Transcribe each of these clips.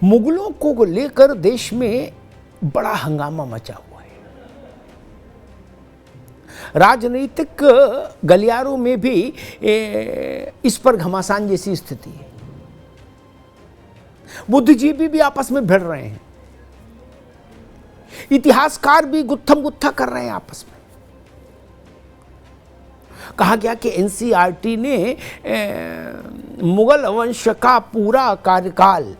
मुगलों को लेकर देश में बड़ा हंगामा मचा हुआ है। राजनीतिक गलियारों में भी इस पर घमासान जैसी स्थिति है। बुद्धिजीवी भी आपस में भिड़ रहे हैं, इतिहासकार भी गुत्थम गुत्था कर रहे हैं आपस में। कहा गया कि एनसीईआरटी ने मुगल वंश का पूरा कार्यकाल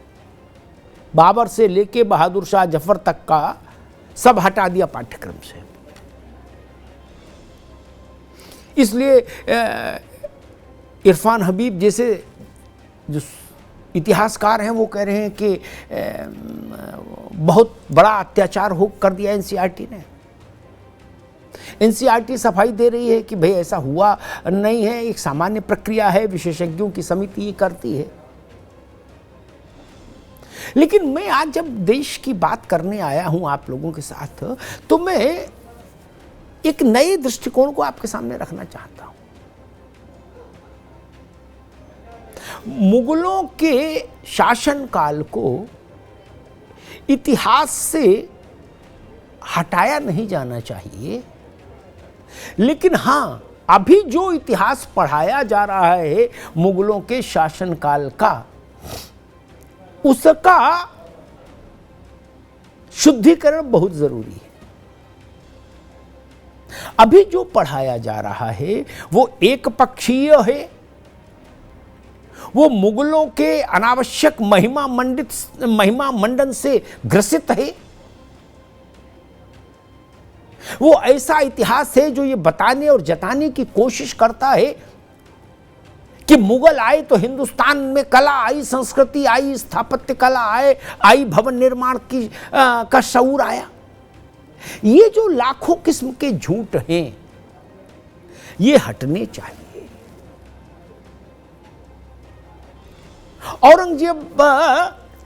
बाबर से लेके बहादुर शाह जफर तक का सब हटा दिया पाठ्यक्रम से। इसलिए इरफान हबीब जैसे जो इतिहासकार हैं वो कह रहे हैं कि बहुत बड़ा अत्याचार हो कर दिया एनसीईआरटी ने। एनसीईआरटी सफाई दे रही है कि भाई ऐसा हुआ नहीं है, एक सामान्य प्रक्रिया है, विशेषज्ञों की समिति ये करती है। लेकिन मैं आज जब देश की बात करने आया हूं आप लोगों के साथ, तो मैं एक नए दृष्टिकोण को आपके सामने रखना चाहता हूं। मुगलों के शासनकाल को इतिहास से हटाया नहीं जाना चाहिए, लेकिन हां, अभी जो इतिहास पढ़ाया जा रहा है मुगलों के शासनकाल का, उसका शुद्धिकरण बहुत जरूरी है। अभी जो पढ़ाया जा रहा है वो एक पक्षीय है, वो मुगलों के अनावश्यक महिमा मंडन से ग्रसित है। वो ऐसा इतिहास है जो ये बताने और जताने की कोशिश करता है कि मुगल आए तो हिंदुस्तान में कला आई, संस्कृति आई, स्थापत्य कला आई, भवन निर्माण की का शऊर आया। ये जो लाखों किस्म के झूठ हैं, ये हटने चाहिए। औरंगजेब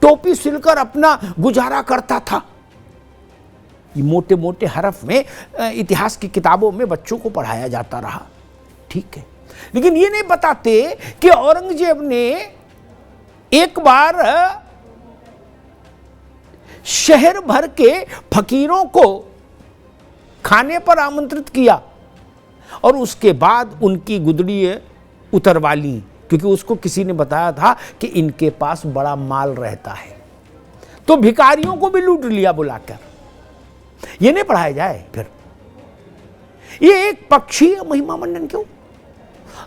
टोपी सिलकर अपना गुजारा करता था। ये मोटे मोटे हरफ में इतिहास की किताबों में बच्चों को पढ़ाया जाता रहा, ठीक है। लेकिन ये नहीं बताते कि औरंगजेब ने एक बार शहर भर के फकीरों को खाने पर आमंत्रित किया और उसके बाद उनकी गुदड़ी उतरवा ली, क्योंकि उसको किसी ने बताया था कि इनके पास बड़ा माल रहता है। तो भिखारियों को भी लूट लिया बुलाकर। ये नहीं पढ़ाया जाए फिर। ये एक पक्षीय महिमा मंडन क्यों?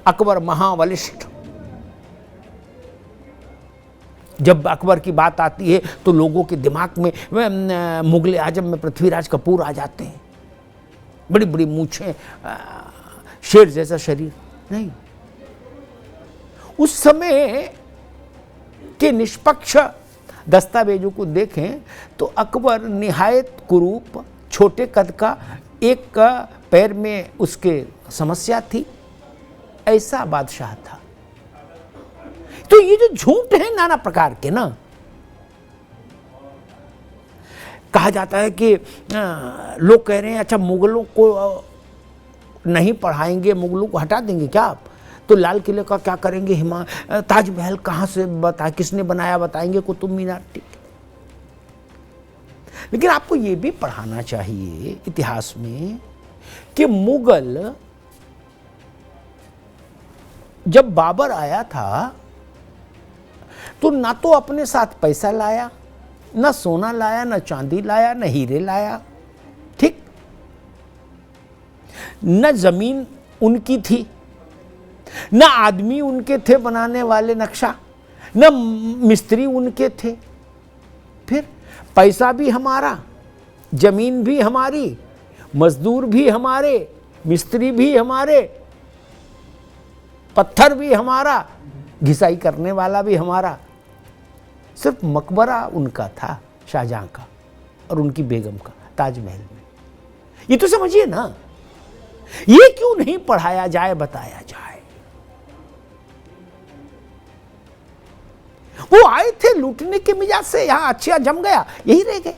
अकबर महाबलिष्ठ, जब अकबर की बात आती है तो लोगों के दिमाग में मुगल आजम में पृथ्वीराज कपूर आ जाते हैं। बड़ी बड़ी मूछें, शेर जैसा शरीर। नहीं, उस समय के निष्पक्ष दस्तावेजों को देखें तो अकबर निहायत कुरूप, छोटे कद का, एक पैर में उसके समस्या थी, ऐसा बादशाह था। तो ये जो झूठ है नाना प्रकार के ना, कहा जाता है कि लोग कह रहे हैं अच्छा मुगलों को नहीं पढ़ाएंगे, मुगलों को हटा देंगे क्या आप? तो लाल किले का क्या करेंगे? ताजमहल कहां से किसने बनाया बताएंगे? कुतुब मीनार, ठीक। लेकिन आपको यह भी पढ़ाना चाहिए इतिहास में कि मुगल जब बाबर आया था तो ना तो अपने साथ पैसा लाया, ना सोना लाया, ना चांदी लाया, ना हीरे लाया, ठीक। न जमीन उनकी थी, न आदमी उनके थे बनाने वाले नक्शा, न मिस्त्री उनके थे। फिर पैसा भी हमारा, जमीन भी हमारी, मजदूर भी हमारे, मिस्त्री भी हमारे, पत्थर भी हमारा, घिसाई करने वाला भी हमारा। सिर्फ मकबरा उनका था, शाहजहां का और उनकी बेगम का, ताजमहल में। ये तो समझिए ना, ये क्यों नहीं पढ़ाया जाए, बताया जाए? वो आए थे लूटने के मिजाज से, यहां अच्छा जम गया, यही रह गए।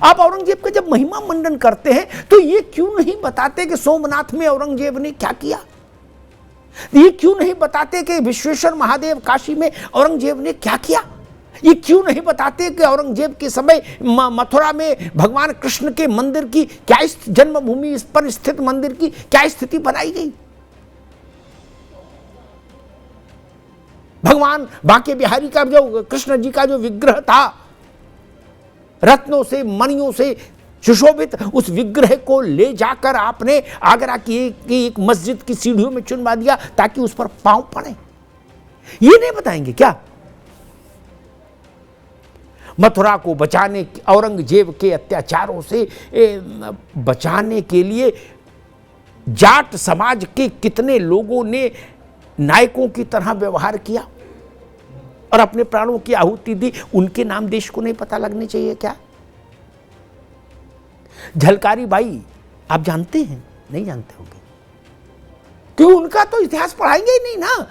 आप औरंगजेब का जब महिमा मंडन करते हैं तो ये क्यों नहीं बताते कि सोमनाथ में औरंगजेब ने क्या किया, ये क्यों नहीं बताते कि विश्वेश्वर महादेव काशी में औरंगजेब ने क्या किया? ये क्यों नहीं बताते कि औरंगजेब के समय मथुरा में भगवान कृष्ण के मंदिर की क्या, जन्मभूमि पर स्थित मंदिर की क्या स्थिति बनाई गई? भगवान बांके बिहारी का जो कृष्ण जी का जो विग्रह था, रत्नों से मणियों से सुशोभित, उस विग्रह को ले जाकर आपने आगरा की एक मस्जिद की सीढ़ियों में चुनवा दिया ताकि उस पर पांव पड़े। ये नहीं बताएंगे क्या? मथुरा को बचाने, औरंगजेब के अत्याचारों से बचाने के लिए जाट समाज के कितने लोगों ने नायकों की तरह व्यवहार किया और अपने प्राणों की आहुति दी। उनके नाम देश को नहीं पता लगने चाहिए क्या? झलकारी बाई आप जानते हैं? नहीं जानते होंगे, क्यों? उनका तो इतिहास पढ़ाएंगे ही नहीं ना।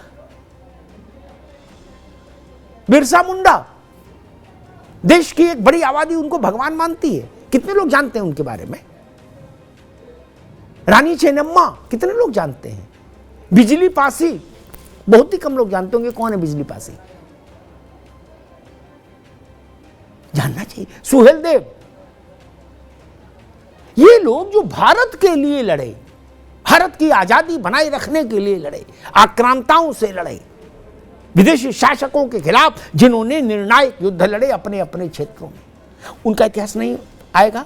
बिरसा मुंडा, देश की एक बड़ी आबादी उनको भगवान मानती है, कितने लोग जानते हैं उनके बारे में? रानी चेन्नम्मा, कितने लोग जानते हैं? बिजली पासी, बहुत ही कम लोग जानते होंगे कौन है बिजली पासी, जानना चाहिए। सुहेल देव, ये लोग जो भारत के लिए लड़े, भारत की आजादी बनाए रखने के लिए लड़े, आक्रांताओं से लड़े, विदेशी शासकों के खिलाफ जिन्होंने निर्णायक युद्ध लड़े अपने अपने क्षेत्रों में, उनका इतिहास नहीं आएगा?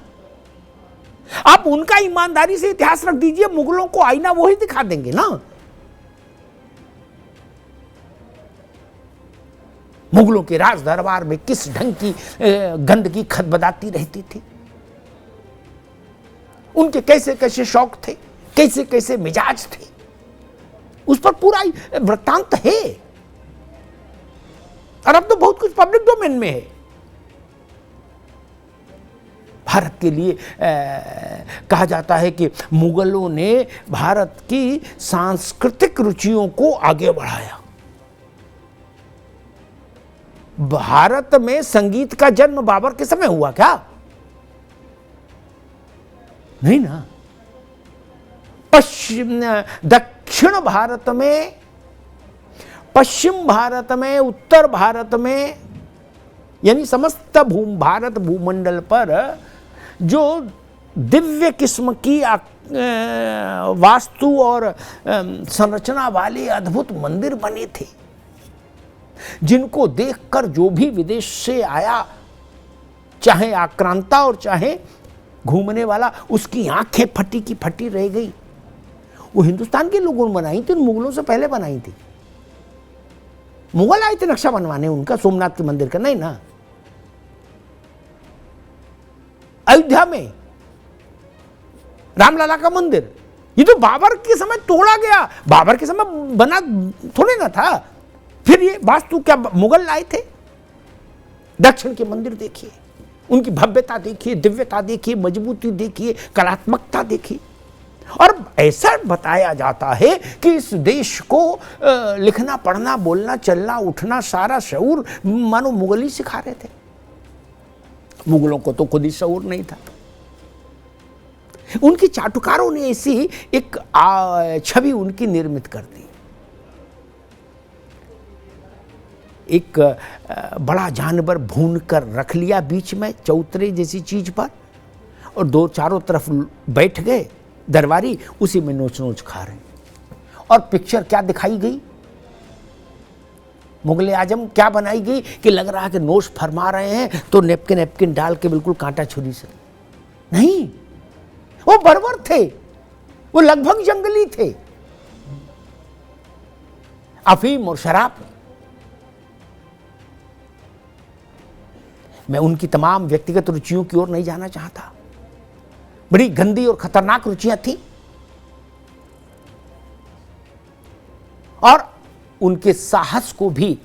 आप उनका ईमानदारी से इतिहास रख दीजिए, मुगलों को आईना वो ही दिखा देंगे ना। मुगलों के राज दरबार में किस ढंग की गंदगी खदबदाती रहती थी, उनके कैसे कैसे शौक थे, कैसे कैसे मिजाज थे, उस पर पूरा वृत्तांत है। और अब तो बहुत कुछ पब्लिक डोमेन में है। भारत के लिए कहा जाता है कि मुगलों ने भारत की सांस्कृतिक रुचियों को आगे बढ़ाया। भारत में संगीत का जन्म बाबर के समय हुआ क्या? नहीं ना। दक्षिण भारत में, पश्चिम भारत में, उत्तर भारत में, यानी समस्त भारत भूमंडल पर जो दिव्य किस्म की वास्तु और संरचना वाले अद्भुत मंदिर बने थे, जिनको देखकर जो भी विदेश से आया, चाहे आक्रांता और चाहे घूमने वाला, उसकी आंखें फटी की फटी रह गई। वो हिंदुस्तान के लोगों ने बनाई थी, मुगलों से पहले बनाई थी। मुगल आए थे नक्शा बनवाने उनका, सोमनाथ के मंदिर का, नहीं ना। अयोध्या में रामलला का मंदिर, ये तो बाबर के समय तोड़ा गया, बाबर के समय बना थोड़े ना था। फिर ये वास्तु क्या मुगल लाए थे? दक्षिण के मंदिर देखिए, उनकी भव्यता देखिए, दिव्यता देखिए, मजबूती देखिए, कलात्मकता देखिए। और ऐसा बताया जाता है कि इस देश को लिखना, पढ़ना, बोलना, चलना, उठना, सारा शऊर मानो मुगल ही सिखा रहे थे। मुगलों को तो खुद ही शऊर नहीं था। उनकी चाटुकारों ने ऐसी एक छवि उनकी निर्मित कर दी। एक बड़ा जानवर भून कर रख लिया बीच में चौतरे जैसी चीज पर, और दो चारों तरफ बैठ गए दरबारी, उसी में नोच नोच खा रहे। और पिक्चर क्या दिखाई गई? मुगल आजम क्या बनाई गई कि लग रहा है कि नोश फरमा रहे हैं तो नेपकिन नेपकिन डाल के बिल्कुल कांटा छुरी से नहीं, वो बर्बर थे, वो लगभग जंगली थे। अफीम और शराब, मैं उनकी तमाम व्यक्तिगत रुचियों की ओर नहीं जाना चाहता, बड़ी गंदी और खतरनाक रुचियां थी। और उनके साहस को भी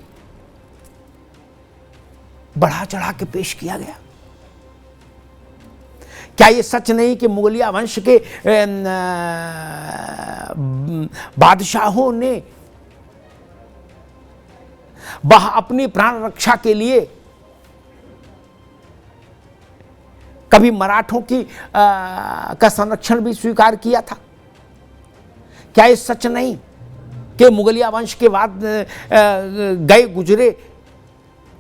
बढ़ा चढ़ा के पेश किया गया। क्या यह सच नहीं कि मुगलिया वंश के बादशाहों ने अपनी प्राण रक्षा के लिए कभी मराठों की का संरक्षण भी स्वीकार किया था? क्या ये सच नहीं कि मुगलिया वंश के बाद गए गुजरे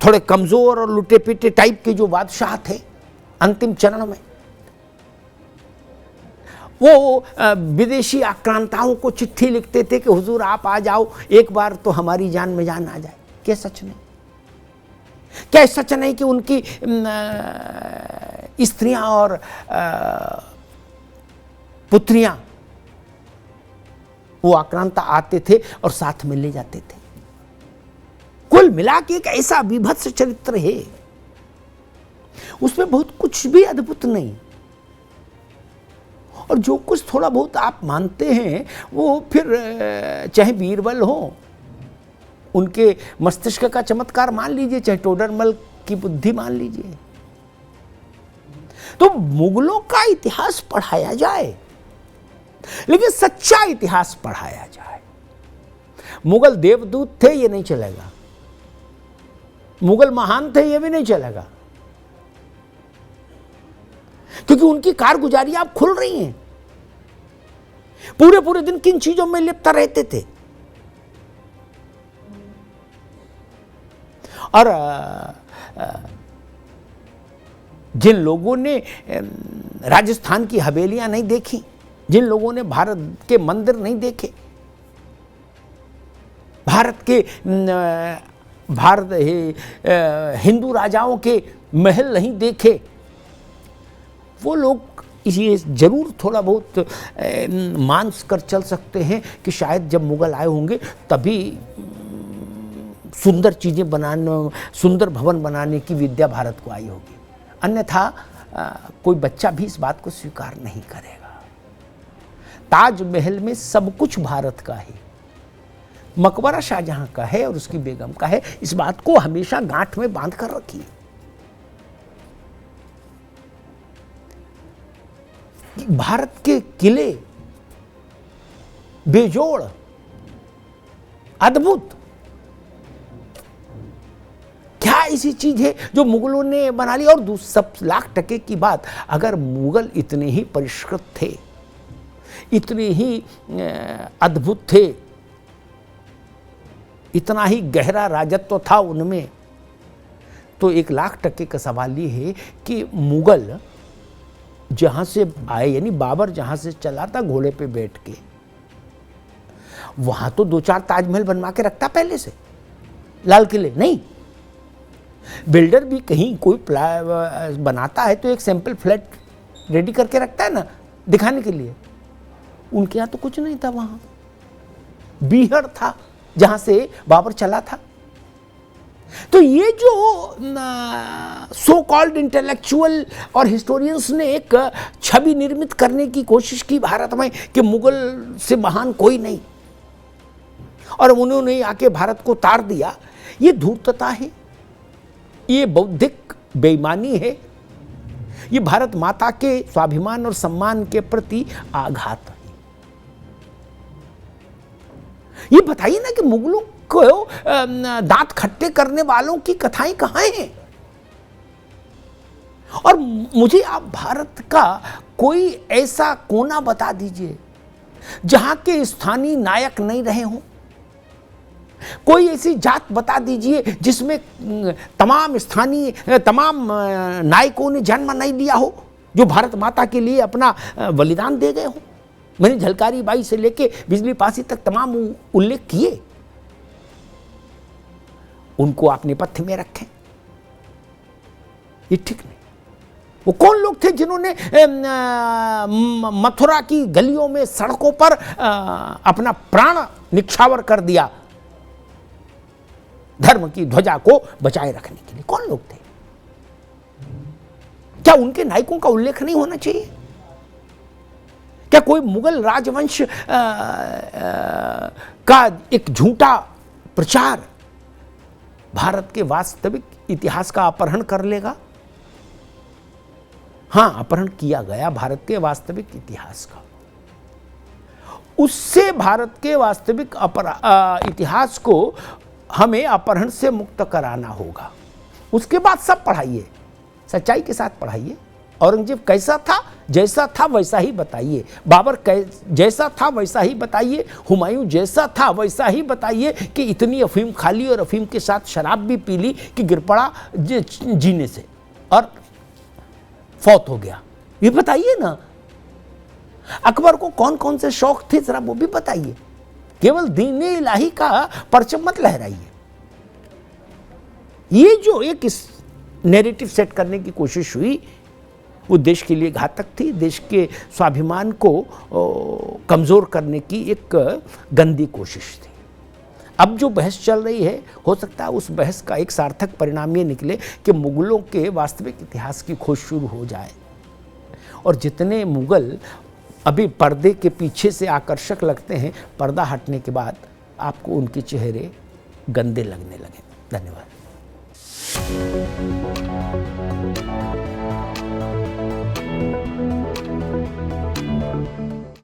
थोड़े कमजोर और लुटे पिटे टाइप के जो बादशाह थे अंतिम चरण में, वो विदेशी आक्रांताओं को चिट्ठी लिखते थे कि हुजूर आप आ जाओ, एक बार तो हमारी जान में जान आ जाए। क्या सच नहीं? क्या सच नहीं कि उनकी स्त्रियां और पुत्रियां वो आक्रांता आते थे और साथ में ले जाते थे। कुल मिला के एक ऐसा विभत्स चरित्र है, उसमें बहुत कुछ भी अद्भुत नहीं, और जो कुछ थोड़ा बहुत आप मानते हैं वो फिर चाहे बीरबल हो, उनके मस्तिष्क का चमत्कार मान लीजिए, चाहे टोडरमल की बुद्धि मान लीजिए। तो मुगलों का इतिहास पढ़ाया जाए, लेकिन सच्चा इतिहास पढ़ाया जाए। मुगल देवदूत थे ये नहीं चलेगा, मुगल महान थे ये भी नहीं चलेगा, क्योंकि उनकी कारगुजारी आप खुल रही हैं। पूरे पूरे दिन किन चीजों में लिप्त रहते थे। और जिन लोगों ने राजस्थान की हवेलियां नहीं देखी, जिन लोगों ने भारत के मंदिर नहीं देखे, हिंदू राजाओं के महल नहीं देखे, वो लोग ये जरूर थोड़ा बहुत मांस कर चल सकते हैं कि शायद जब मुगल आए होंगे तभी सुंदर चीज़ें बनाने, सुंदर भवन बनाने की विद्या भारत को आई होगी। अन्यथा कोई बच्चा भी इस बात को स्वीकार नहीं करेगा। ताजमहल में सब कुछ भारत का है, मकबरा शाहजहां का है और उसकी बेगम का है। इस बात को हमेशा गांठ में बांध कर रखिए। भारत के किले बेजोड़, अद्भुत, क्या ऐसी चीज है जो मुगलों ने बना ली? और सब लाख टके की बात, अगर मुगल इतने ही परिष्कृत थे, इतने ही अद्भुत थे, इतना ही गहरा राजत्व था उनमें, तो 1,00,000% का सवाल ये है कि मुगल जहां से आए, यानी बाबर जहां से चला था घोड़े पे बैठ के, वहां तो 2-4 ताजमहल बनवा के रखता पहले से, लाल किले नहीं। बिल्डर भी कहीं कोई बनाता है तो एक सैंपल फ्लैट रेडी करके रखता है ना, दिखाने के लिए। उनके यहां तो कुछ नहीं था, वहां बीहड़ था जहां से बाबर चला था। तो ये जो सो कॉल्ड इंटेलेक्चुअल और हिस्टोरियंस ने एक छवि निर्मित करने की कोशिश की भारत में कि मुगल से महान कोई नहीं, और उन्होंने आके भारत को तार दिया, ये धूर्तता है, ये बौद्धिक बेईमानी है, ये भारत माता के स्वाभिमान और सम्मान के प्रति आघात है। ये बताइए ना कि मुगलों को दांत खट्टे करने वालों की कथाएं कहां हैं? और मुझे आप भारत का कोई ऐसा कोना बता दीजिए जहां के स्थानीय नायक नहीं रहे हों। कोई ऐसी जात बता दीजिए जिसमें तमाम स्थानीय, तमाम नायकों ने जन्म नहीं लिया हो, जो भारत माता के लिए अपना बलिदान दे गए हो। मैंने झलकारी बाई से लेके बिजली पासी तक तमाम उल्लेख किए, उनको आप नेपथ्य में रखें, ये ठीक नहीं। वो कौन लोग थे जिन्होंने मथुरा की गलियों में, सड़कों पर अपना प्राण निछावर कर दिया धर्म की ध्वजा को बचाए रखने के लिए? कौन लोग थे? क्या उनके नायकों का उल्लेख नहीं होना चाहिए? क्या कोई मुगल राजवंश का एक झूठा प्रचार भारत के वास्तविक इतिहास का अपहरण कर लेगा? हां, अपहरण किया गया भारत के वास्तविक इतिहास का। उससे भारत के वास्तविक इतिहास को हमें अपहरण से मुक्त कराना होगा। उसके बाद सब पढ़ाइए, सच्चाई के साथ पढ़ाइए औरंगजेब कैसा था, जैसा था वैसा ही बताइए। बाबर जैसा था वैसा ही बताइए। हुमायूं जैसा था वैसा ही बताइए कि इतनी अफीम खा ली और अफीम के साथ शराब भी पी ली कि गिर पड़ा जीने से और फौत हो गया, ये बताइए ना। अकबर को कौन कौन से शौक थे जरा वो भी बताइए। केवल दीन इलाही का परचम मत लहराइए। ये जो एक नैरेटिव सेट करने की कोशिश हुई वो देश के लिए घातक थी, देश के स्वाभिमान को कमजोर करने की एक गंदी कोशिश थी। अब जो बहस चल रही है, हो सकता है उस बहस का एक सार्थक परिणाम ये निकले कि मुगलों के वास्तविक इतिहास की खोज शुरू हो जाए और जितने मुगल अभी पर्दे के पीछे से आकर्षक लगते हैं, पर्दा हटने के बाद आपको उनके चेहरे गंदे लगने लगे। धन्यवाद।